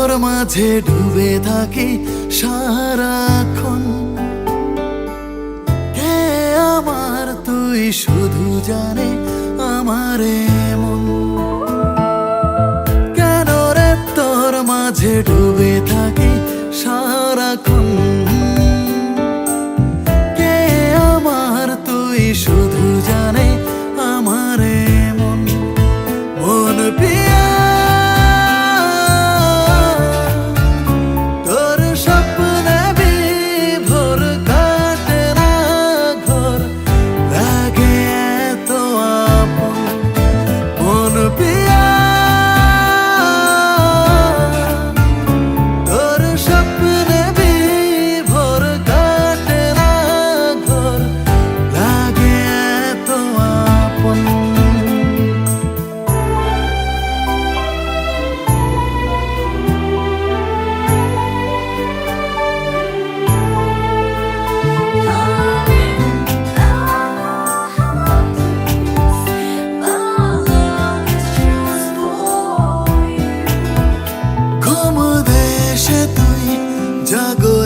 তোর মাঝে ডুবে থাকি সারাক্ষণ। কে আমার তুই শুধু জানে আমার মন। কেন রে তোর মাঝে ডুবে থাকি সারাক্ষণ। কে আমার তুই শুধু জানে আমার মন। মন পিয়া তোর স্বপ্নে বিভোর কাটে না ঘর, লাগে এত আপন। মন পিয়া তোর স্বপ্নে বিভোর কাটে না ঘর, লাগে এত আপন। ঘুম দেশে তুই জাগো